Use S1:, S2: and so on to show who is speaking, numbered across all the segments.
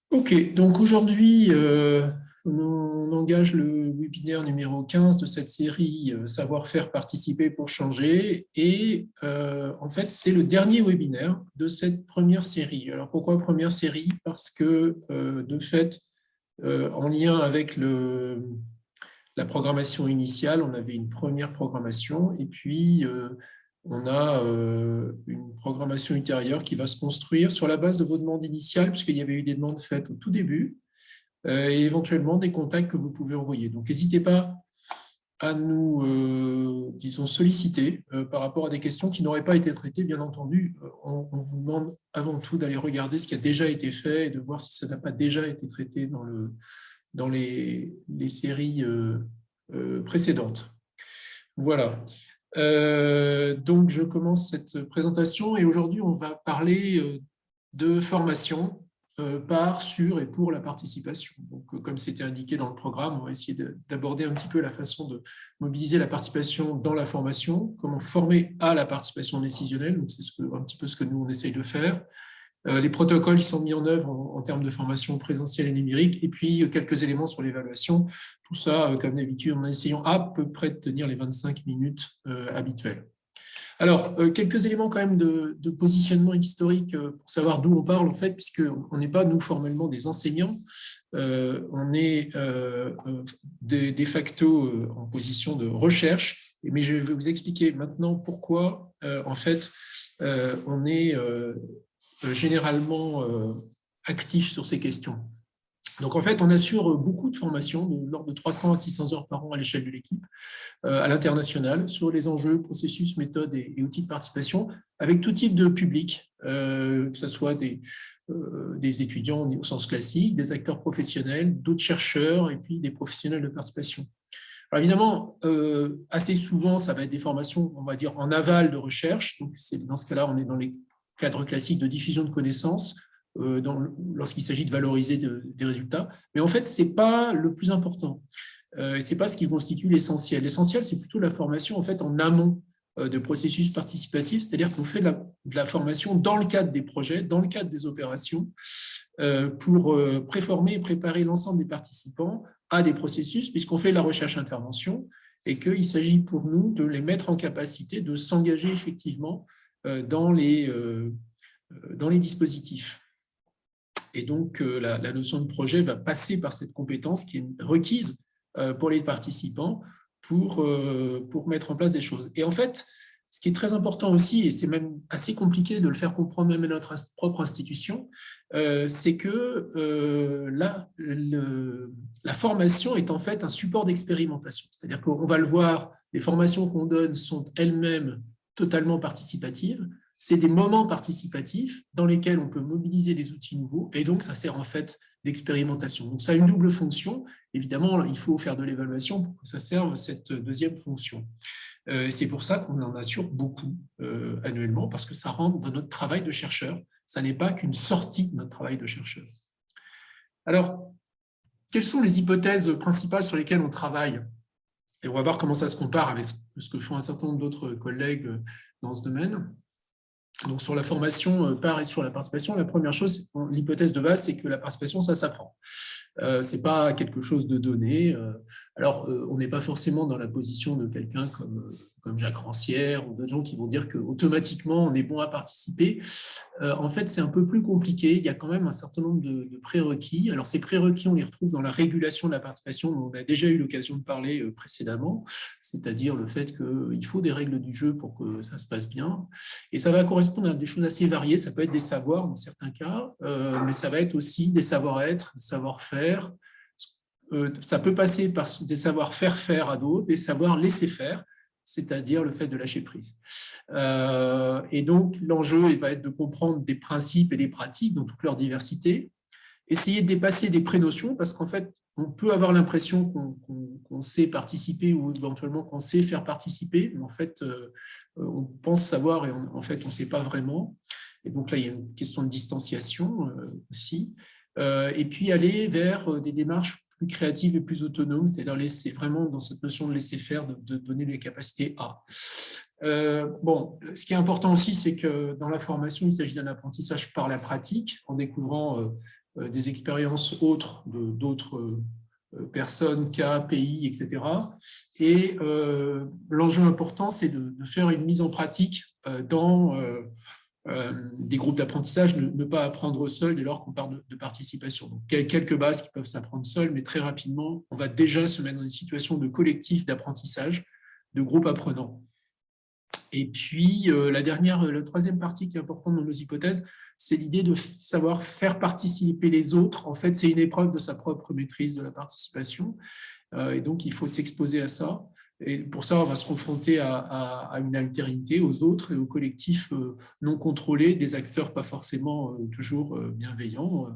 S1: Ok, donc aujourd'hui, on engage le webinaire numéro 15 de cette série Savoir-faire, participer pour changer. Et en fait, c'est le dernier webinaire de cette première série. Alors pourquoi première série? Parce que de fait, en lien avec la programmation initiale, on avait une première programmation et puis on a une programmation ultérieure qui va se construire sur la base de vos demandes initiales, puisqu'il y avait eu des demandes faites au tout début, et éventuellement des contacts que vous pouvez envoyer. Donc, n'hésitez pas à nous, disons, solliciter par rapport à des questions qui n'auraient pas été traitées, bien entendu. On vous demande avant tout d'aller regarder ce qui a déjà été fait et de voir si ça n'a pas déjà été traité dans les séries précédentes. Voilà. Donc, je commence cette présentation et aujourd'hui, on va parler de formation par, sur et pour la participation. Donc, comme c'était indiqué dans le programme, on va essayer d'aborder un petit peu la façon de mobiliser la participation dans la formation, comment former à la participation décisionnelle. C'est un petit peu ce que nous, on essaye de faire. Les protocoles sont mis en œuvre en termes de formation présentielle et numérique, et puis quelques éléments sur l'évaluation. Tout ça, comme d'habitude, en essayant à peu près de tenir les 25 minutes habituelles. Alors, quelques éléments quand même de positionnement historique pour savoir d'où on parle, en fait, puisqu'on n'est pas, nous, formellement des enseignants. On est de facto en position de recherche, mais je vais vous expliquer maintenant pourquoi, en fait, on est généralement actif sur ces questions. Donc, en fait, on assure beaucoup de formations, de l'ordre de 300 à 600 heures par an à l'échelle de l'équipe, à l'international, sur les enjeux, processus, méthodes et outils de participation, avec tout type de public, que ce soit des étudiants au sens classique, des acteurs professionnels, d'autres chercheurs, et puis des professionnels de participation. Alors évidemment, assez souvent, ça va être des formations, on va dire, en aval de recherche. Donc, dans ce cas-là, on est dans les cadres classiques de diffusion de connaissances, lorsqu'il s'agit de valoriser des résultats. Mais en fait, ce n'est pas le plus important. Ce n'est pas ce qui constitue l'essentiel. L'essentiel, c'est plutôt la formation en fait, en amont de processus participatifs, c'est-à-dire qu'on fait de la formation dans le cadre des projets, dans le cadre des opérations, pour préformer et préparer l'ensemble des participants à des processus, puisqu'on fait de la recherche-intervention et qu'il s'agit pour nous de les mettre en capacité de s'engager effectivement dans les dispositifs. Et donc, la notion de projet va passer par cette compétence qui est requise pour les participants pour mettre en place des choses. Et en fait, ce qui est très important aussi, et c'est même assez compliqué de le faire comprendre même à notre propre institution, c'est que la formation est en fait un support d'expérimentation. C'est-à-dire qu'on va le voir, les formations qu'on donne sont elles-mêmes totalement participatives. C'est des moments participatifs dans lesquels on peut mobiliser des outils nouveaux et donc ça sert en fait d'expérimentation. Donc ça a une double fonction. Évidemment, il faut faire de l'évaluation pour que ça serve cette deuxième fonction. C'est pour ça qu'on en assure beaucoup annuellement parce que ça rentre dans notre travail de chercheur. Ça n'est pas qu'une sortie de notre travail de chercheur. Alors, quelles sont les hypothèses principales sur lesquelles on travaille? Et on va voir comment ça se compare avec ce que font un certain nombre d'autres collègues dans ce domaine. Donc, sur la formation par et sur la participation, la première chose, l'hypothèse de base, c'est que la participation, ça s'apprend. Ce n'est pas quelque chose de donné. Alors, on n'est pas forcément dans la position de quelqu'un comme Jacques Rancière ou d'autres gens qui vont dire qu'automatiquement, on est bon à participer. En fait, c'est un peu plus compliqué. Il y a quand même un certain nombre de prérequis. Alors, ces prérequis, on les retrouve dans la régulation de la participation dont on a déjà eu l'occasion de parler précédemment, c'est-à-dire le fait qu'il faut des règles du jeu pour que ça se passe bien. Et ça va correspondre à des choses assez variées. Ça peut être des savoirs dans certains cas, mais ça va être aussi des savoir-être, des savoir-faire. Ça peut passer par des savoir-faire faire à d'autres, des savoirs laisser faire, c'est-à-dire le fait de lâcher prise. Et donc, l'enjeu va être de comprendre des principes et des pratiques dans toute leur diversité, essayer de dépasser des prénotions, parce qu'en fait, on peut avoir l'impression qu'on sait participer ou éventuellement qu'on sait faire participer, mais en fait, on pense savoir et en fait, on ne sait pas vraiment. Et donc là, il y a une question de distanciation aussi. Et puis, aller vers des démarches plus créatives et plus autonomes, c'est-à-dire laisser vraiment dans cette notion de laisser faire, de donner les capacités à. Bon, ce qui est important aussi, c'est que dans la formation, il s'agit d'un apprentissage par la pratique, en découvrant des expériences autres d'autres personnes, cas, pays, etc. Et l'enjeu important, c'est de faire une mise en pratique dans des groupes d'apprentissage, ne pas apprendre seul dès lors qu'on parle de participation. Donc, quelques bases qui peuvent s'apprendre seules, mais très rapidement, on va déjà se mettre dans une situation de collectif d'apprentissage, de groupe apprenant. Et puis, la troisième partie qui est importante dans nos hypothèses, c'est l'idée de savoir faire participer les autres. En fait, c'est une épreuve de sa propre maîtrise de la participation. Et donc, il faut s'exposer à ça. Et pour ça, on va se confronter à une altérité, aux autres et aux collectifs non contrôlés, des acteurs pas forcément toujours bienveillants,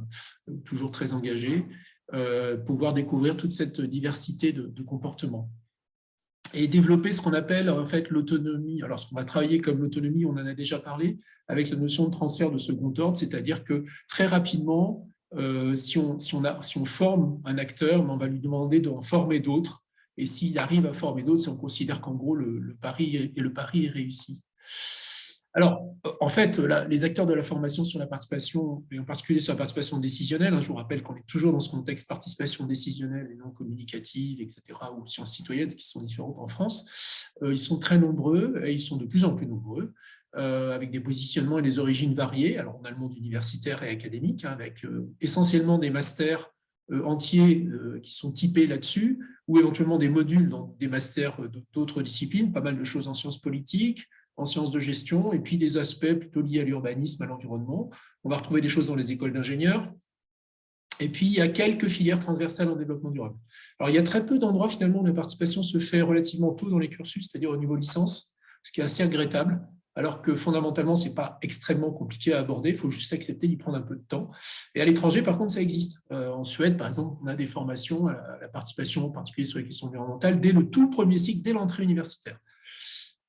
S1: toujours très engagés, pouvoir découvrir toute cette diversité de comportements. Et développer ce qu'on appelle en fait l'autonomie. Alors, ce qu'on va travailler comme l'autonomie, on en a déjà parlé, avec la notion de transfert de second ordre, c'est-à-dire que très rapidement, si on forme un acteur, on va lui demander d'en former d'autres. Et s'il arrive à former d'autres, on considère qu'en gros, le pari est réussi. Alors, en fait, les acteurs de la formation sur la participation, et en particulier sur la participation décisionnelle, je vous rappelle qu'on est toujours dans ce contexte participation décisionnelle et non communicative, etc., ou sciences citoyennes, qui sont différentes en France, ils sont très nombreux et ils sont de plus en plus nombreux, avec des positionnements et des origines variées. Alors, on a le monde universitaire et académique, avec essentiellement des masters entiers qui sont typés là-dessus, ou éventuellement des modules dans des masters d'autres disciplines, pas mal de choses en sciences politiques, en sciences de gestion, et puis des aspects plutôt liés à l'urbanisme, à l'environnement. On va retrouver des choses dans les écoles d'ingénieurs. Et puis, il y a quelques filières transversales en développement durable. Alors, il y a très peu d'endroits, finalement, où la participation se fait relativement tôt dans les cursus, c'est-à-dire au niveau licence, ce qui est assez regrettable, alors que fondamentalement, ce n'est pas extrêmement compliqué à aborder, il faut juste accepter d'y prendre un peu de temps. Et à l'étranger, par contre, ça existe. En Suède, par exemple, on a des formations à la participation, en particulier sur les questions environnementales, dès le tout premier cycle, dès l'entrée universitaire.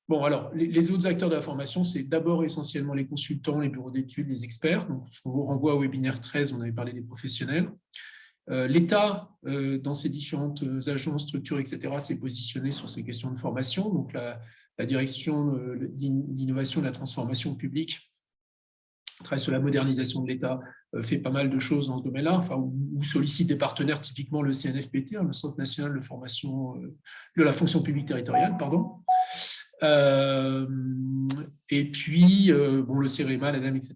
S1: Bon, alors, les autres acteurs de la formation, c'est d'abord essentiellement les consultants, les bureaux d'études, les experts. Donc, je vous renvoie au webinaire 13, on avait parlé des professionnels. L'État, dans ses différentes agences, structures, etc., s'est positionné sur ces questions de formation. Donc, la direction de l'innovation et de la transformation publique travaille sur la modernisation de l'État, fait pas mal de choses dans ce domaine-là, enfin, ou sollicite des partenaires, typiquement le CNFPT, le Centre national de formation de la fonction publique territoriale, pardon. Et puis, bon, le CEREMA, l'ADEME, etc.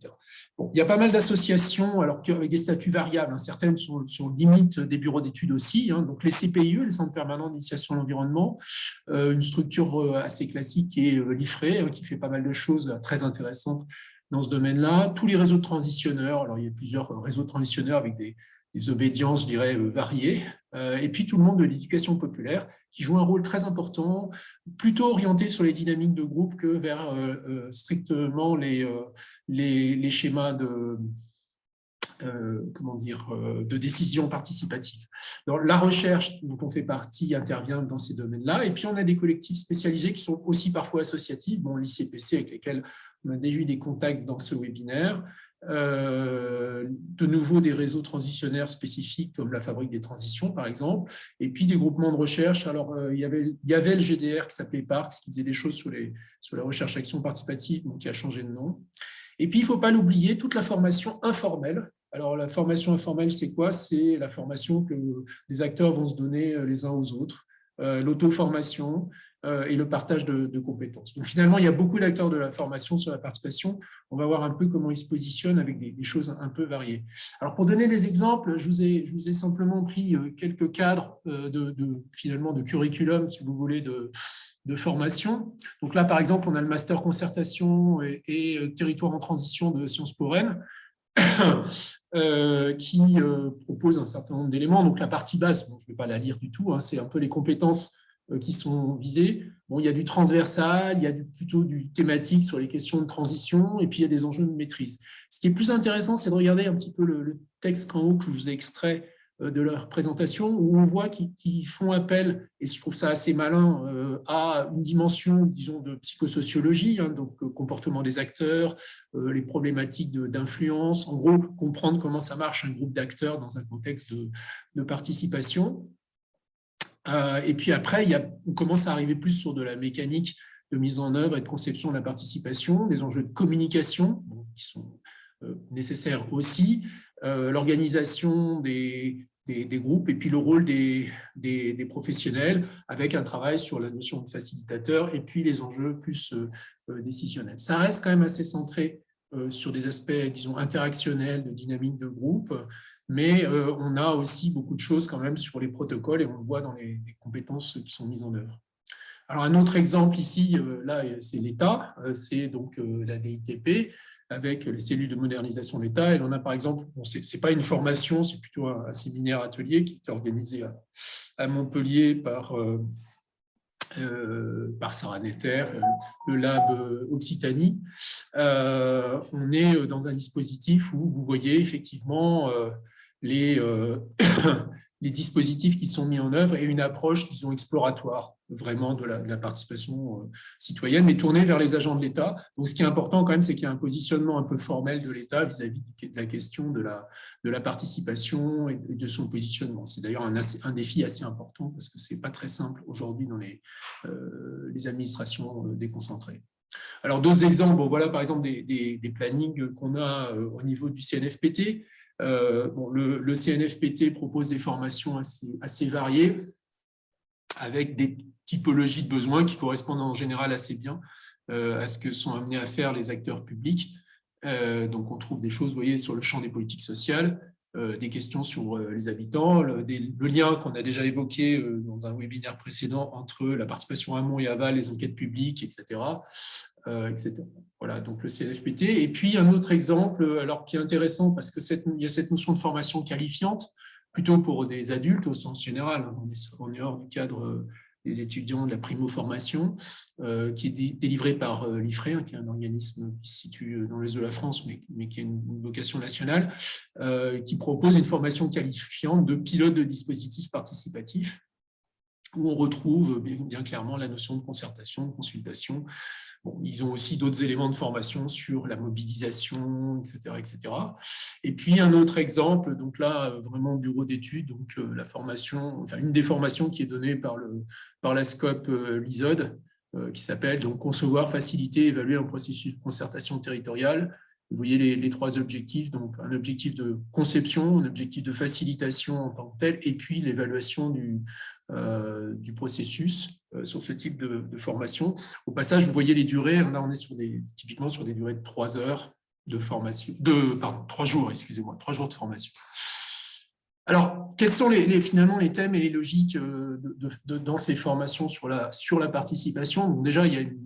S1: Bon, il y a pas mal d'associations, alors avec des statuts variables, certaines sont limite des bureaux d'études aussi, donc les CPIE, les Centres permanents d'initiation à l'environnement, une structure assez classique qui est l'IFRE, qui fait pas mal de choses très intéressantes dans ce domaine-là. Tous les réseaux de transitionneurs, alors il y a plusieurs réseaux de transitionneurs avec des obédiences, je dirais, variées, et puis tout le monde de l'éducation populaire qui joue un rôle très important, plutôt orienté sur les dynamiques de groupe que vers strictement les schémas de décision participative. Donc, la recherche dont on fait partie intervient dans ces domaines-là, et puis on a des collectifs spécialisés qui sont aussi parfois associatifs, bon, l'ICPC avec lesquels on a déjà eu des contacts dans ce webinaire, de nouveau des réseaux transitionnaires spécifiques comme la Fabrique des transitions par exemple, et puis des groupements de recherche. Alors il y avait le GDR qui s'appelait Parcs, qui faisait des choses sur la recherche action participative, donc qui a changé de nom. Et puis il ne faut pas l'oublier, toute la formation informelle. Alors la formation informelle, c'est quoi? C'est la formation que des acteurs vont se donner les uns aux autres, l'auto-formation, et le partage de compétences. Donc finalement, il y a beaucoup d'acteurs de la formation sur la participation. On va voir un peu comment ils se positionnent avec des choses un peu variées. Alors pour donner des exemples, je vous ai simplement pris quelques cadres finalement de curriculum, si vous voulez, de formation. Donc là, par exemple, on a le master concertation et territoire en transition de Sciences Po Rennes, qui propose un certain nombre d'éléments. Donc la partie base, bon, je ne vais pas la lire du tout, c'est un peu les compétences qui sont visées. Bon, il y a du transversal, il y a plutôt du thématique sur les questions de transition, et puis il y a des enjeux de maîtrise. Ce qui est plus intéressant, c'est de regarder un petit peu le texte en haut que je vous ai extrait de leur présentation, où on voit qu'ils font appel, et je trouve ça assez malin, à une dimension, disons, de psychosociologie, donc comportement des acteurs, les problématiques d'influence, en gros, comprendre comment ça marche un groupe d'acteurs dans un contexte de participation. Et puis après, on commence à arriver plus sur de la mécanique de mise en œuvre et de conception de la participation, des enjeux de communication qui sont nécessaires aussi, l'organisation des groupes et puis le rôle des professionnels avec un travail sur la notion de facilitateur et puis les enjeux plus décisionnels. Ça reste quand même assez centré sur des aspects, disons, interactionnels, de dynamique de groupe, mais on a aussi beaucoup de choses quand même sur les protocoles et on le voit dans les compétences qui sont mises en œuvre. Alors, un autre exemple ici, là, c'est l'État, c'est donc la DITP, avec les cellules de modernisation de l'État. Et on a par exemple, bon, ce n'est pas une formation, c'est plutôt un séminaire atelier qui est organisé à Montpellier par Sarah Netter, le Lab Occitanie. On est dans un dispositif où vous voyez effectivement les dispositifs qui sont mis en œuvre et une approche, disons, exploratoire, vraiment de la participation citoyenne, mais tournée vers les agents de l'État. Donc, ce qui est important quand même, c'est qu'il y a un positionnement un peu formel de l'État vis-à-vis de la question de la participation et de son positionnement. C'est d'ailleurs un défi assez important parce que ce n'est pas très simple aujourd'hui dans les administrations déconcentrées. Alors, d'autres exemples, bon, voilà par exemple des plannings qu'on a au niveau du CNFPT. Le CNFPT propose des formations assez variées avec des typologies de besoins qui correspondent en général assez bien à ce que sont amenés à faire les acteurs publics. Donc, on trouve des choses, vous voyez, sur le champ des politiques sociales, des questions sur les habitants, le lien qu'on a déjà évoqué dans un webinaire précédent entre la participation amont et aval, les enquêtes publiques, etc. Etc. Voilà, donc le CNFPT. Et puis, un autre exemple, alors qui est intéressant parce qu'il y a cette notion de formation qualifiante, plutôt pour des adultes au sens général. On est hors du cadre des étudiants de la primo-formation, qui est délivrée par l'IFRE, qui est un organisme qui se situe dans l'est de la France, mais qui a une vocation nationale, qui propose une formation qualifiante de pilote de dispositifs participatifs, où on retrouve bien clairement la notion de concertation, de consultation. Bon, ils ont aussi d'autres éléments de formation sur la mobilisation, etc., etc. Et puis, un autre exemple, donc là, vraiment bureau d'études, donc la formation, enfin, une des formations qui est donnée par la SCOP l'ISOD, qui s'appelle donc concevoir, faciliter, évaluer un processus de concertation territoriale. Vous voyez les trois objectifs, donc un objectif de conception, un objectif de facilitation en tant que tel, et puis l'évaluation du processus sur ce type de formation. Au passage, vous voyez les durées, là on est typiquement sur des durées de 3 heures de formation, 3 jours, excusez-moi, 3 jours de formation. Alors, quels sont finalement les thèmes et les logiques dans ces formations sur la participation? Donc, déjà, il y a une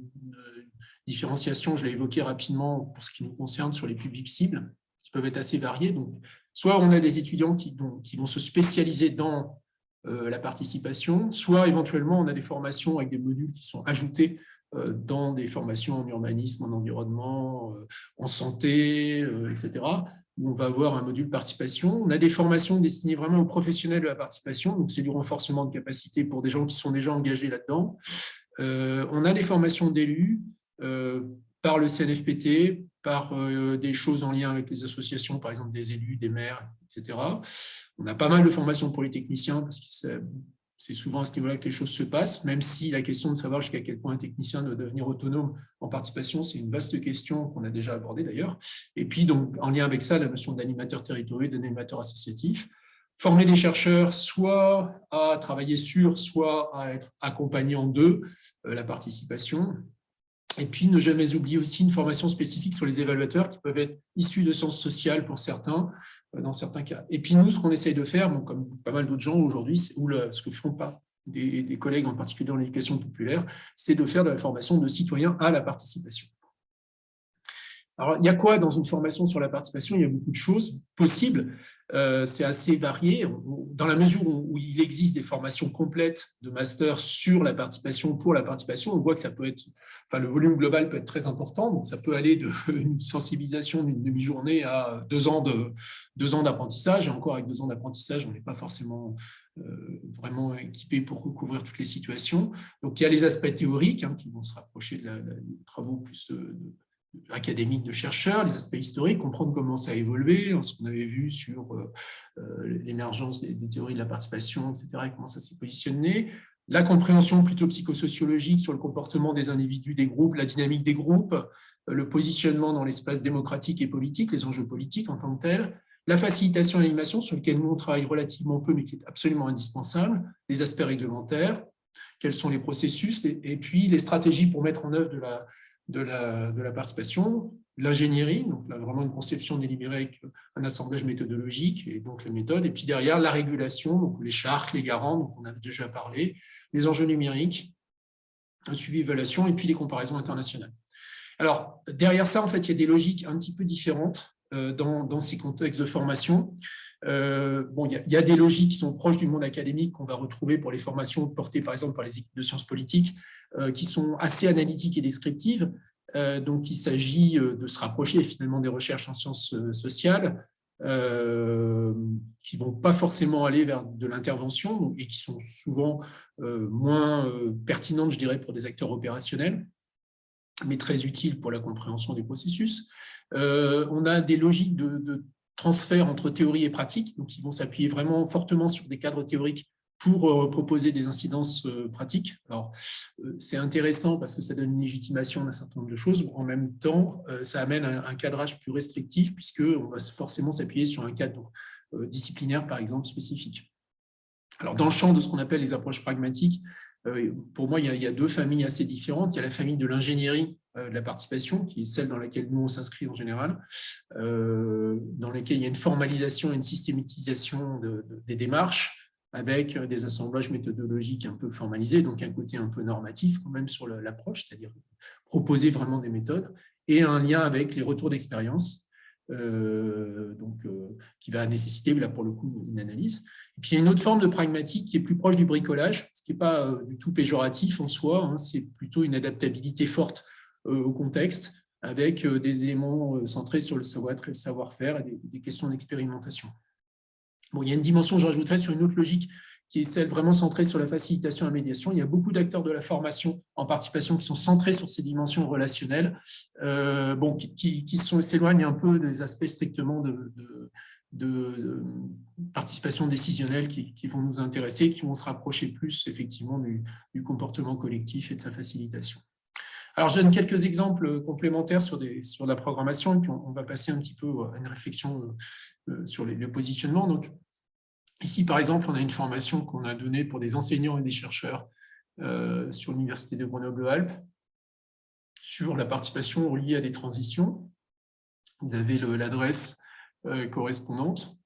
S1: différenciation, je l'ai évoqué rapidement pour ce qui nous concerne sur les publics cibles, qui peuvent être assez variés. Donc, soit on a des étudiants qui vont se spécialiser dans la participation, soit éventuellement on a des formations avec des modules qui sont ajoutés dans des formations en urbanisme, en environnement, en santé, etc., où on va avoir un module participation. On a des formations destinées vraiment aux professionnels de la participation, donc c'est du renforcement de capacité pour des gens qui sont déjà engagés là-dedans. On a des formations d'élus par le CNFPT, par des choses en lien avec les associations, par exemple des élus, des maires, etc. On a pas mal de formations pour les techniciens, parce que c'est souvent à ce niveau-là que les choses se passent, même si la question de savoir jusqu'à quel point un technicien doit devenir autonome en participation, c'est une vaste question qu'on a déjà abordée d'ailleurs. Et puis, donc, en lien avec ça, la notion d'animateur territorial, d'animateur associatif. Former des chercheurs, soit à travailler sur, soit à être accompagnants d'eux, la participation. Et puis, ne jamais oublier aussi une formation spécifique sur les évaluateurs qui peuvent être issus de sciences sociales pour certains, dans certains cas. Et puis, nous, ce qu'on essaye de faire, bon, comme pas mal d'autres gens aujourd'hui, ou ce que font pas des collègues, en particulier dans l'éducation populaire, c'est de faire de la formation de citoyens à la participation. Alors, il y a quoi dans une formation sur la participation? Il y a beaucoup de choses possibles. C'est assez varié. Dans la mesure où il existe des formations complètes de master sur la participation, pour la participation, on voit que ça peut être, enfin, le volume global peut être très important. Donc, ça peut aller d'une sensibilisation d'une demi-journée à 2 ans d'apprentissage. Et encore, avec 2 ans d'apprentissage, on n'est pas forcément vraiment équipé pour recouvrir toutes les situations. Donc, il y a les aspects théoriques qui vont se rapprocher des travaux plus académiques de chercheurs, les aspects historiques, comprendre comment ça a évolué, ce qu'on avait vu sur l'émergence des théories de la participation, etc., et comment ça s'est positionné. La compréhension plutôt psychosociologique sur le comportement des individus, des groupes, la dynamique des groupes, le positionnement dans l'espace démocratique et politique, les enjeux politiques en tant que tels, La facilitation et l'animation, sur lequel nous on travaille relativement peu, mais qui est absolument indispensable, les aspects réglementaires, quels sont les processus, et puis les stratégies pour mettre en œuvre de la participation, l'ingénierie, donc là, vraiment une conception délibérée avec un assemblage méthodologique, et donc la méthode, et puis derrière la régulation, donc les chartes, les garants, donc on a déjà parlé, les enjeux numériques, le suivi évaluation, et puis les comparaisons internationales. Alors, derrière ça, en fait, il y a des logiques un petit peu différentes dans ces contextes de formation. Bon, il y a des logiques qui sont proches du monde académique qu'on va retrouver pour les formations portées, par exemple, par les équipes de sciences politiques, qui sont assez analytiques et descriptives. Donc, il s'agit de se rapprocher finalement des recherches en sciences sociales, qui ne vont pas forcément aller vers de l'intervention et qui sont souvent moins pertinentes, je dirais, pour des acteurs opérationnels, mais très utiles pour la compréhension des processus. On a des logiques de transfert entre théorie et pratique, donc qui vont s'appuyer vraiment fortement sur des cadres théoriques pour proposer des incidences pratiques. Alors, c'est intéressant parce que ça donne une légitimation d'un certain nombre de choses. En même temps, ça amène un cadrage plus restrictif puisqu'on va forcément s'appuyer sur un cadre disciplinaire, par exemple, spécifique. Alors, dans le champ de ce qu'on appelle les approches pragmatiques, pour moi, il y a deux familles assez différentes. Il y a la famille de l'ingénierie de la participation, qui est celle dans laquelle nous, on s'inscrit en général, dans laquelle il y a une formalisation et une systématisation des démarches, avec des assemblages méthodologiques un peu formalisés, donc un côté un peu normatif quand même sur l'approche, c'est-à-dire proposer vraiment des méthodes, et un lien avec les retours d'expérience, qui va nécessiter, là pour le coup, une analyse. Et puis il y a une autre forme de pragmatique qui est plus proche du bricolage, ce qui n'est pas du tout péjoratif en soi, hein, c'est plutôt une adaptabilité forte au contexte, avec des éléments centrés sur le savoir-être et le savoir-faire et des questions d'expérimentation. Bon, il y a une dimension que je rajouterais sur une autre logique qui est celle vraiment centrée sur la facilitation et la médiation. Il y a beaucoup d'acteurs de la formation en participation qui sont centrés sur ces dimensions relationnelles, bon, qui s'éloignent un peu des aspects strictement de participation décisionnelle qui vont nous intéresser, qui vont se rapprocher plus effectivement du comportement collectif et de sa facilitation. Alors, je donne quelques exemples complémentaires sur la programmation, et puis on va passer un petit peu à une réflexion sur le positionnement. Donc, ici, par exemple, on a une formation qu'on a donnée pour des enseignants et des chercheurs sur l'Université de Grenoble-Alpes sur la participation liée à des transitions. Vous avez l'adresse correspondante.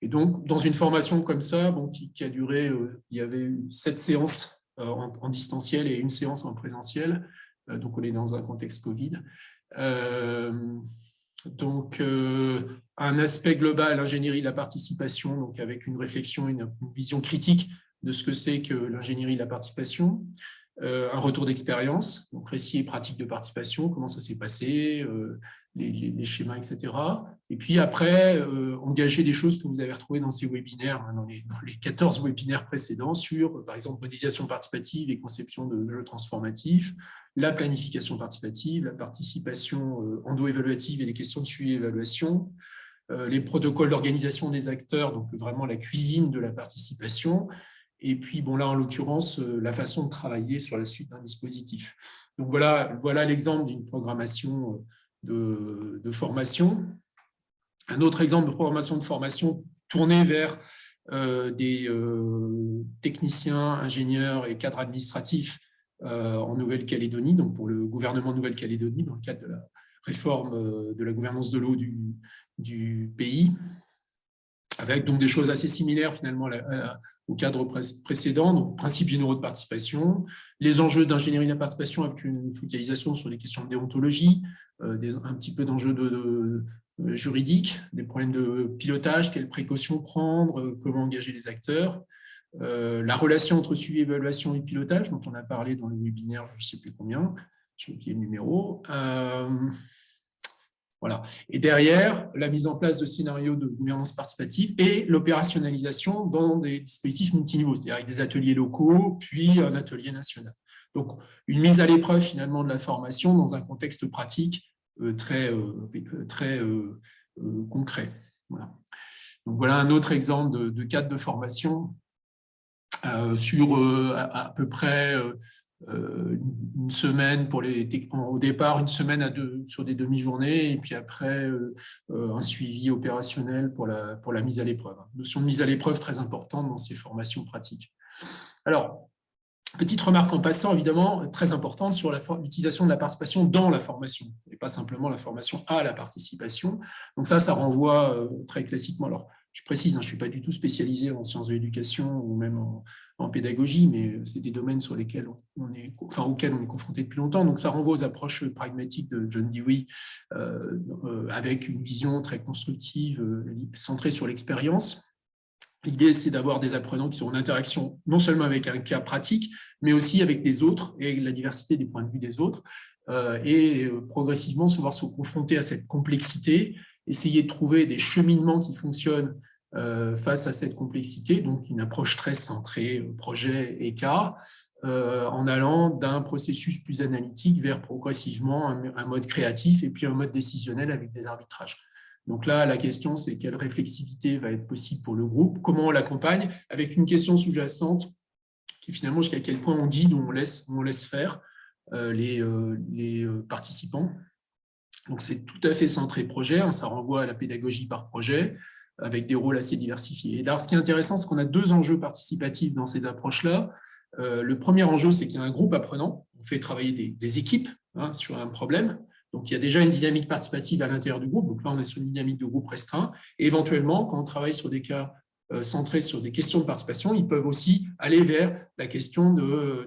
S1: Et donc, dans une formation comme ça, bon, qui a duré, il y avait eu 7 séances en distanciel et une séance en présentiel. Donc, on est dans un contexte Covid. Donc, un aspect global, l'ingénierie de la participation, donc avec une réflexion, une vision critique de ce que c'est que l'ingénierie de la participation, un retour d'expérience, donc récit et pratique de participation, comment ça s'est passé, les schémas, etc. Et puis après, engager des choses que vous avez retrouvées dans ces webinaires, hein, dans les 14 webinaires précédents sur, par exemple, modélisation participative et conception de jeux transformatifs, la planification participative, la participation endo-évaluative et les questions de suivi et évaluation, les protocoles d'organisation des acteurs, donc vraiment la cuisine de la participation, et puis bon, là en l'occurrence, la façon de travailler sur la suite d'un dispositif. Donc voilà l'exemple d'une programmation de formation. Un autre exemple de programmation de formation tournée vers des techniciens, ingénieurs et cadres administratifs en Nouvelle-Calédonie, donc pour le gouvernement de Nouvelle-Calédonie, dans le cadre de la réforme de la gouvernance de l'eau du pays, avec donc des choses assez similaires finalement au cadre précédent, donc principes généraux de participation, les enjeux d'ingénierie de la participation avec une focalisation sur les questions de déontologie, un petit peu d'enjeux juridiques, des problèmes de pilotage, quelles précautions prendre, comment engager les acteurs, la relation entre suivi, évaluation et pilotage, dont on a parlé dans le webinaire, je ne sais plus combien, j'ai oublié le numéro. Voilà. Et derrière, la mise en place de scénarios de gouvernance participative et l'opérationnalisation dans des dispositifs multiniveaux, c'est-à-dire avec des ateliers locaux, puis un atelier national. Donc, une mise à l'épreuve finalement de la formation dans un contexte pratique très concret. Voilà. Donc, voilà un autre exemple de cadre de formation sur à peu près une semaine au départ, une semaine sur des demi-journées, et puis après un suivi opérationnel pour la mise à l'épreuve. Notion de mise à l'épreuve très importante dans ces formations pratiques. Alors, petite remarque en passant, évidemment, très importante sur l'utilisation de la participation dans la formation, et pas simplement la formation à la participation. Donc ça renvoie très classiquement. Alors, je précise, je ne suis pas du tout spécialisé en sciences de l'éducation ou même en pédagogie, mais c'est des domaines auxquels on est confronté depuis longtemps. Donc ça renvoie aux approches pragmatiques de John Dewey, avec une vision très constructive, centrée sur l'expérience. L'idée, c'est d'avoir des apprenants qui sont en interaction non seulement avec un cas pratique, mais aussi avec les autres et la diversité des points de vue des autres, et progressivement se confronter à cette complexité, essayer de trouver des cheminements qui fonctionnent face à cette complexité, donc une approche très centrée projet et cas, en allant d'un processus plus analytique vers progressivement un mode créatif et puis un mode décisionnel avec des arbitrages. Donc là, la question, c'est quelle réflexivité va être possible pour le groupe, comment on l'accompagne, avec une question sous-jacente qui est finalement jusqu'à quel point on guide ou on laisse faire les participants. Donc c'est tout à fait centré projet, ça renvoie à la pédagogie par projet, avec des rôles assez diversifiés. Et alors, ce qui est intéressant, c'est qu'on a 2 enjeux participatifs dans ces approches-là. Le premier enjeu, c'est qu'il y a un groupe apprenant, on fait travailler des équipes sur un problème. Donc, il y a déjà une dynamique participative à l'intérieur du groupe. Donc là, on est sur une dynamique de groupe restreint. Et éventuellement, quand on travaille sur des cas centrés sur des questions de participation, ils peuvent aussi aller vers la question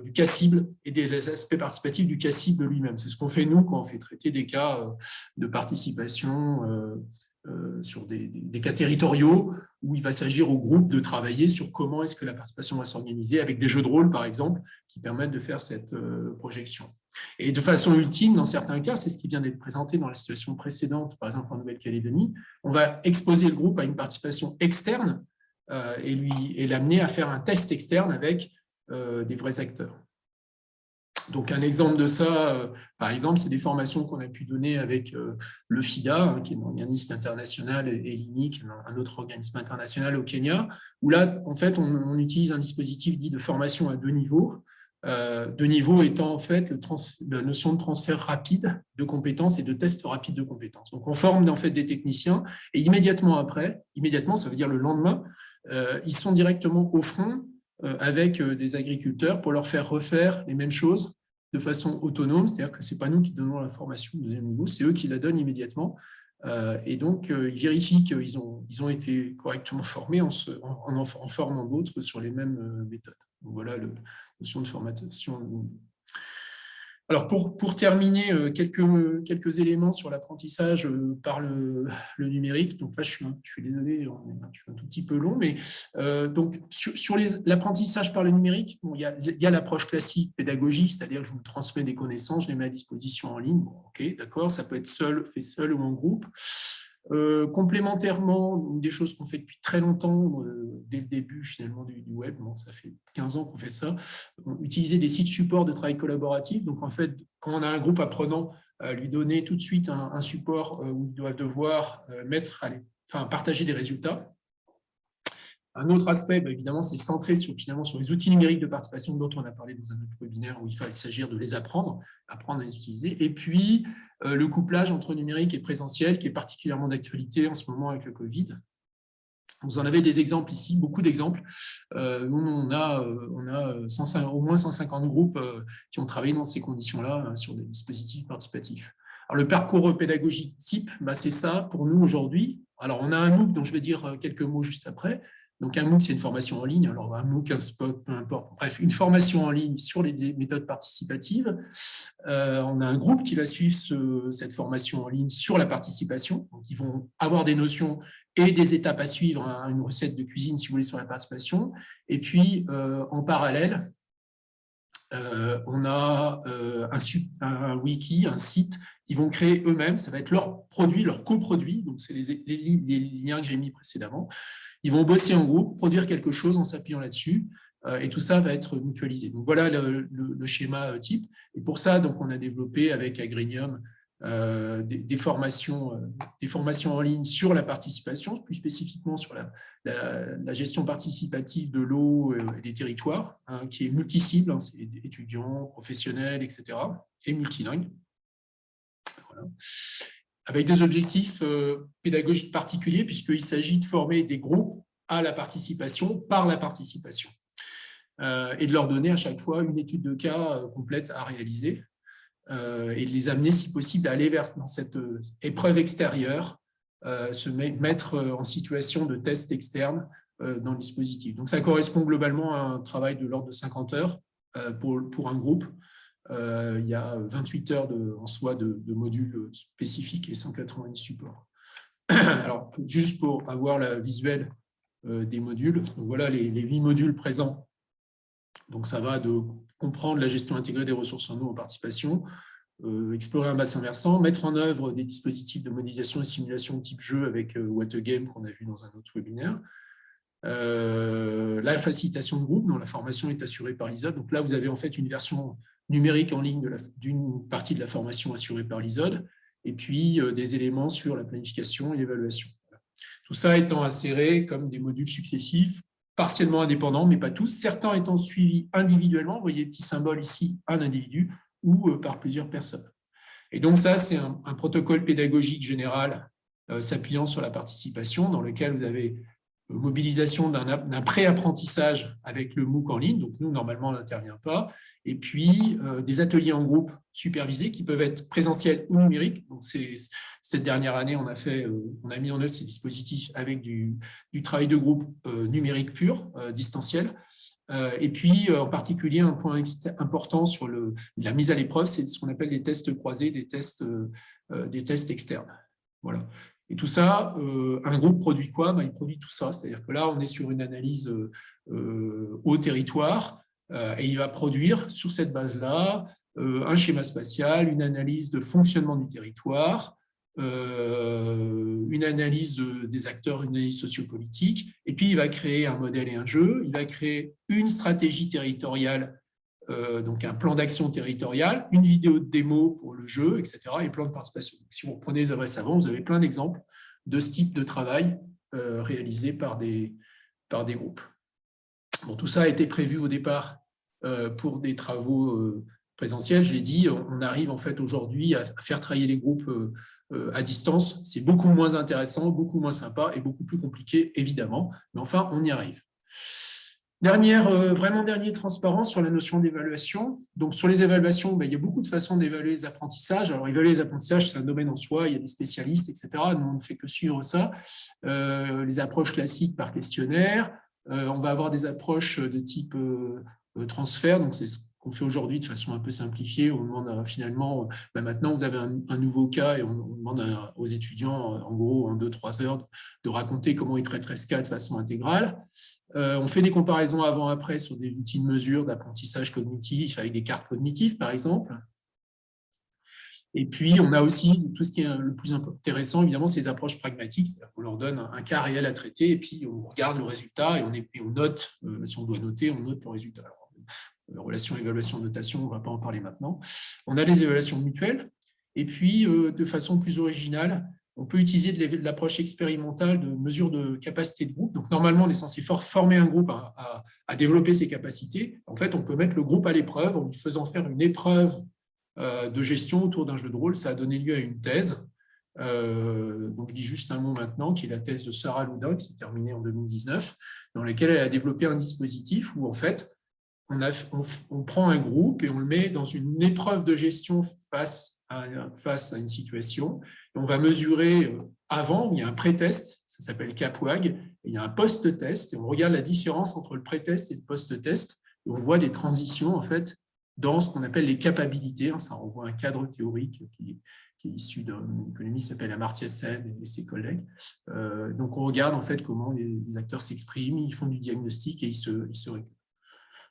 S1: du cas cible et des aspects participatifs du cas cible lui-même. C'est ce qu'on fait, nous, quand on fait traiter des cas de participation sur des cas territoriaux où il va s'agir au groupe de travailler sur comment est-ce que la participation va s'organiser avec des jeux de rôle, par exemple, qui permettent de faire cette projection. Et de façon ultime, dans certains cas, c'est ce qui vient d'être présenté dans la situation précédente, par exemple en Nouvelle-Calédonie, on va exposer le groupe à une participation externe et l'amener à faire un test externe avec des vrais acteurs. Donc, un exemple de ça, par exemple, c'est des formations qu'on a pu donner avec le FIDA, qui est un organisme international, et l'INI, qui est un autre organisme international au Kenya, où là, en fait, on utilise un dispositif dit de formation à 2 niveaux. 2 niveaux étant en fait la notion de transfert rapide de compétences et de test rapide de compétences. Donc, on forme en fait des techniciens et immédiatement après, ça veut dire le lendemain, ils sont directement au front avec des agriculteurs pour leur faire refaire les mêmes choses de façon autonome, c'est-à-dire que ce n'est pas nous qui donnons la formation au 2e niveau, c'est eux qui la donnent immédiatement. Et donc, ils vérifient qu'ils ont été correctement formés en formant d'autres sur les mêmes méthodes. Donc, voilà la notion de formation. Alors, pour terminer, quelques éléments sur l'apprentissage par le numérique. Donc là, je suis désolé, je suis un tout petit peu long, mais donc sur l'apprentissage par le numérique, il y a l'approche classique pédagogique, c'est-à-dire que je vous transmets des connaissances, je les mets à disposition en ligne. Bon, ok, d'accord, ça peut être fait seul ou en groupe. Complémentairement, des choses qu'on fait depuis très longtemps, dès le début finalement du web, ça fait 15 ans qu'on fait ça, utiliser des sites supports de travail collaboratif. Donc en fait, quand on a un groupe apprenant, lui donner tout de suite un support où il doit devoir partager des résultats. Un autre aspect, évidemment, c'est centré finalement sur les outils numériques de participation dont on a parlé dans un autre webinaire où il va s'agir de les apprendre à les utiliser. Et puis, le couplage entre numérique et présentiel qui est particulièrement d'actualité en ce moment avec le Covid. Vous en avez des exemples ici, beaucoup d'exemples. Nous, on a au moins 150 groupes qui ont travaillé dans ces conditions-là sur des dispositifs participatifs. Alors, le parcours pédagogique type, c'est ça pour nous aujourd'hui. Alors, on a un MOOC dont je vais dire quelques mots juste après. Donc, un MOOC, c'est une formation en ligne. Alors, un MOOC, un spot, peu importe. Bref, une formation en ligne sur les méthodes participatives. On a un groupe qui va suivre cette formation en ligne sur la participation. Donc, ils vont avoir des notions et des étapes à suivre, une recette de cuisine, si vous voulez, sur la participation. Et puis, en parallèle, on a un wiki, un site qu'ils vont créer eux-mêmes. Ça va être leur produit, leur coproduit. Donc, c'est les liens que j'ai mis précédemment. Ils vont bosser en groupe, produire quelque chose en s'appuyant là-dessus, et tout ça va être mutualisé. Donc, voilà le schéma type. Et pour ça, donc, on a développé avec Agrinium des formations en ligne sur la participation, plus spécifiquement sur la gestion participative de l'eau et des territoires, hein, qui est multi-cible, hein, c'est étudiants, professionnels, etc., et multilingue. Voilà. Avec des objectifs pédagogiques particuliers, puisqu'il s'agit de former des groupes à la participation par la participation, et de leur donner à chaque fois une étude de cas complète à réaliser, et de les amener, si possible, à aller dans cette épreuve extérieure, se mettre en situation de test externe dans le dispositif. Donc, ça correspond globalement à un travail de l'ordre de 50 heures pour un groupe. Il y a 28 heures en soi de modules spécifiques et 190 supports. Alors, juste pour avoir la visuelle des modules, donc voilà les 8 modules présents. Donc, ça va de comprendre la gestion intégrée des ressources en eau en participation, explorer un bassin versant, mettre en œuvre des dispositifs de modélisation et simulation type jeu avec What a Game qu'on a vu dans un autre webinaire. La facilitation de groupe, dont la formation est assurée par l'ISOD. Donc là, vous avez en fait une version numérique en ligne d'une partie de la formation assurée par l'ISOD, et puis des éléments sur la planification et l'évaluation. Voilà. Tout ça étant inséré comme des modules successifs, partiellement indépendants, mais pas tous, certains étant suivis individuellement. Vous voyez le petit symbole ici, un individu, ou par plusieurs personnes. Et donc ça, c'est un protocole pédagogique général s'appuyant sur la participation, dans lequel vous avez mobilisation d'un pré-apprentissage avec le MOOC en ligne, donc nous, normalement, on n'intervient pas, et puis des ateliers en groupe supervisés qui peuvent être présentiels ou numériques. Donc, cette dernière année, on a mis en œuvre ces dispositifs avec du travail de groupe numérique pur, distanciel. Et puis, en particulier, un point important sur la mise à l'épreuve, c'est ce qu'on appelle les tests croisés, des tests externes. Voilà. Et tout ça, un groupe produit quoi? Il produit tout ça. C'est-à-dire que là, on est sur une analyse au territoire, et il va produire sur cette base-là un schéma spatial, une analyse de fonctionnement du territoire, une analyse des acteurs, une analyse sociopolitique, et puis il va créer un modèle et un jeu, il va créer une stratégie territoriale, donc un plan d'action territorial, une vidéo de démo pour le jeu, etc., et plan de participation. Donc, si vous reprenez les adresses avant, vous avez plein d'exemples de ce type de travail réalisé par des groupes. Bon, tout ça a été prévu au départ pour des travaux présentiels. Je l'ai dit, on arrive en fait aujourd'hui à faire travailler les groupes à distance. C'est beaucoup moins intéressant, beaucoup moins sympa et beaucoup plus compliqué, évidemment. Mais enfin, on y arrive. Vraiment dernier transparent sur la notion d'évaluation. Donc, sur les évaluations, il y a beaucoup de façons d'évaluer les apprentissages. Alors, évaluer les apprentissages, c'est un domaine en soi, il y a des spécialistes, etc. Nous, on ne fait que suivre ça. Les approches classiques par questionnaire. On va avoir des approches de type transfert, donc c'est ce qu'on fait aujourd'hui de façon un peu simplifiée. On demande finalement, maintenant vous avez un nouveau cas et on demande aux étudiants, en gros, en 2-3 heures, de raconter comment ils traiteraient ce cas de façon intégrale. On fait des comparaisons avant-après sur des outils de mesure d'apprentissage cognitif avec des cartes cognitives, par exemple. Et puis, on a aussi tout ce qui est le plus intéressant, évidemment, c'est les approches pragmatiques. C'est-à-dire qu'on leur donne un cas réel à traiter et puis on regarde le résultat et on note, si on doit noter, on note le résultat. Alors, relation évaluation-notation, on ne va pas en parler maintenant. On a les évaluations mutuelles. Et puis, de façon plus originale, on peut utiliser de l'approche expérimentale de mesure de capacité de groupe. Donc, normalement, on est censé former un groupe à développer ses capacités. En fait, on peut mettre le groupe à l'épreuve en lui faisant faire une épreuve de gestion autour d'un jeu de rôle. Ça a donné lieu à une thèse. Donc, je dis juste un mot maintenant, qui est la thèse de Sarah Loudin, qui s'est terminée en 2019, dans laquelle elle a développé un dispositif où, en fait, on prend un groupe et on le met dans une épreuve de gestion face à une situation. Et on va mesurer avant, il y a un pré-test, ça s'appelle CAPWAG, et il y a un post-test, et on regarde la différence entre le pré-test et le post-test, et on voit des transitions, en fait, dans ce qu'on appelle les capacités. Ça renvoie à un cadre théorique qui est issu d'un économiste qui s'appelle Amartya Sen et ses collègues. Donc, on regarde en fait comment les acteurs s'expriment, ils font du diagnostic et ils se régulent.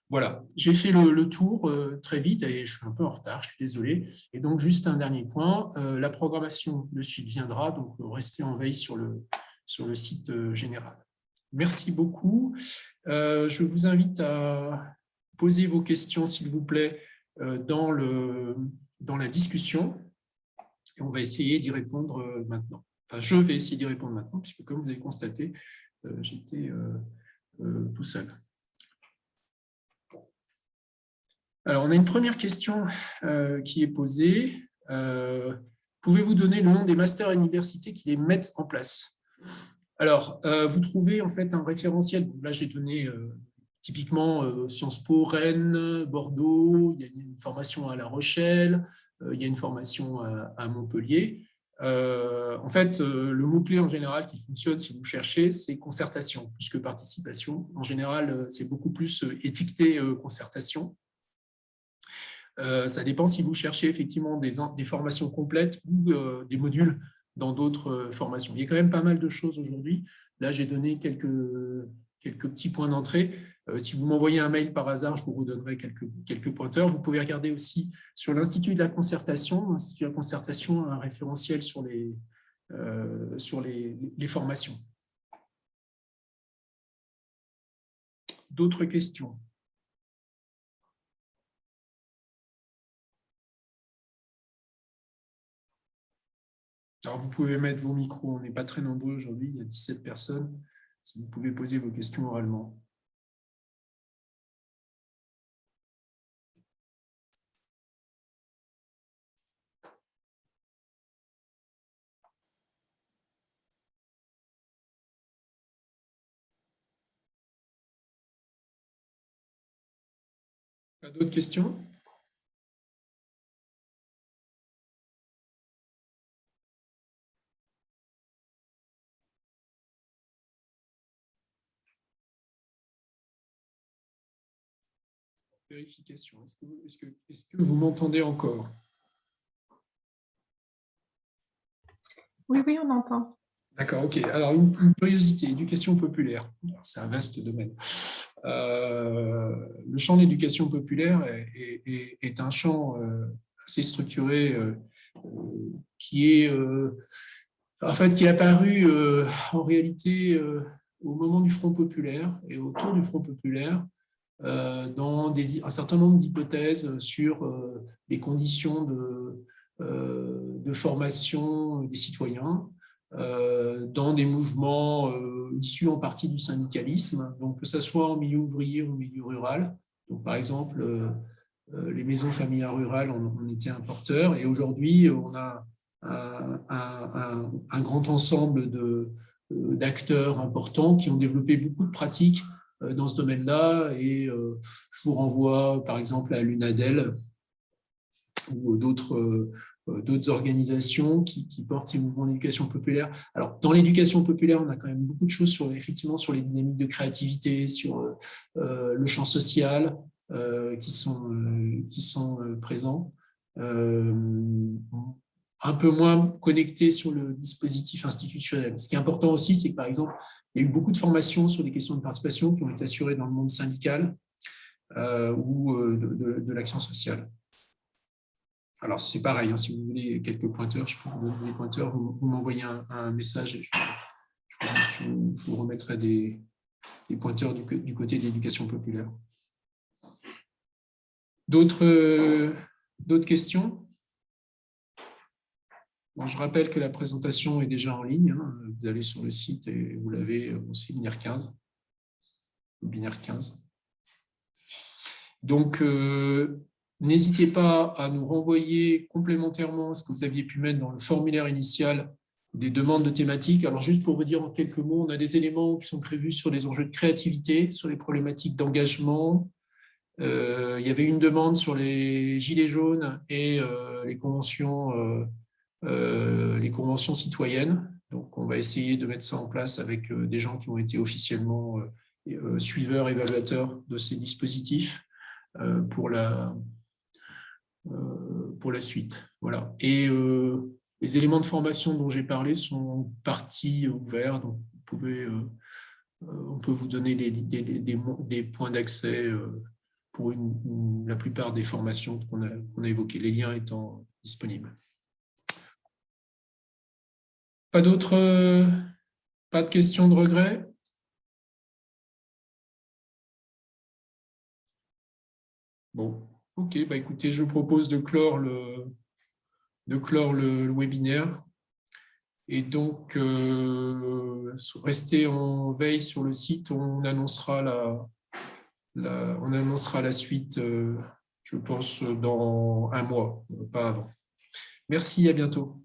S1: Voilà, j'ai fait le tour très vite et je suis un peu en retard, je suis désolé. Et donc, juste un dernier point, la programmation de suite viendra, donc restez en veille sur le site général. Merci beaucoup. Je vous invite à poser vos questions, s'il vous plaît, dans la discussion. Et on va essayer d'y répondre maintenant. Enfin, je vais essayer d'y répondre maintenant, puisque comme vous avez constaté, j'étais tout seul. Alors, on a une première question qui est posée. Pouvez-vous donner le nom des masters universités qui les mettent en place? Alors, vous trouvez en fait un référentiel. Là, j'ai donné typiquement Sciences Po, Rennes, Bordeaux, il y a une formation à La Rochelle, il y a une formation à Montpellier. En fait, le mot-clé en général qui fonctionne si vous cherchez, c'est concertation plus que participation. En général, c'est beaucoup plus étiqueté concertation. Ça dépend si vous cherchez effectivement des formations complètes ou des modules dans d'autres formations. Il y a quand même pas mal de choses aujourd'hui. Là, j'ai donné quelques petits points d'entrée. Si vous m'envoyez un mail par hasard, je vous redonnerai quelques pointeurs. Vous pouvez regarder aussi sur l'Institut de la concertation. L'Institut de la concertation a un référentiel sur les formations. D'autres questions? Alors, vous pouvez mettre vos micros, on n'est pas très nombreux aujourd'hui, il y a 17 personnes. Si vous pouvez poser vos questions oralement. Pas d'autres questions? Vérification. Est-ce que vous m'entendez encore?
S2: Oui, oui, on entend.
S1: D'accord, ok. Alors, une curiosité, éducation populaire. C'est un vaste domaine. Le champ de l'éducation populaire est un champ assez structuré qui est en fait qui est apparu en réalité au moment du Front populaire et autour du Front populaire dans un certain nombre d'hypothèses sur les conditions de formation des citoyens dans des mouvements issus en partie du syndicalisme, donc que ce soit en milieu ouvrier ou en milieu rural. Donc, par exemple, les maisons familiales rurales en étaient un porteur, et aujourd'hui, on a un grand ensemble d'acteurs importants qui ont développé beaucoup de pratiques dans ce domaine-là, et je vous renvoie par exemple à l'UNADEL ou d'autres organisations qui portent ces mouvements d'éducation populaire. Alors, dans l'éducation populaire, on a quand même beaucoup de choses effectivement sur les dynamiques de créativité, sur le champ social qui sont présents. Un peu moins connectés sur le dispositif institutionnel. Ce qui est important aussi, c'est que, par exemple, il y a eu beaucoup de formations sur les questions de participation qui ont été assurées dans le monde syndical ou de l'action sociale. Alors, c'est pareil, hein, si vous voulez quelques pointeurs, je peux vous donner des pointeurs, vous m'envoyez un message et je vous remettrai des pointeurs du côté de l'éducation populaire. D'autres questions? Bon, je rappelle que la présentation est déjà en ligne. Hein. Vous allez sur le site et vous l'avez aussi, Binaire 15. Binaire 15. Donc, n'hésitez pas à nous renvoyer complémentairement ce que vous aviez pu mettre dans le formulaire initial des demandes de thématiques. Alors, juste pour vous dire en quelques mots, on a des éléments qui sont prévus sur les enjeux de créativité, sur les problématiques d'engagement. Il y avait une demande sur les gilets jaunes et les conventions citoyennes. Donc, on va essayer de mettre ça en place avec des gens qui ont été officiellement suiveurs, évaluateurs de ces dispositifs pour la suite. Voilà. Et les éléments de formation dont j'ai parlé sont partie ouverts, donc on peut vous donner des points d'accès pour la plupart des formations qu'on a évoquées, les liens étant disponibles. Pas de questions de regret? Bon, ok, bah écoutez, je propose de clore de clore le webinaire. Et donc, restez en veille sur le site, on annoncera la suite, je pense, dans un mois, pas avant. Merci, à bientôt.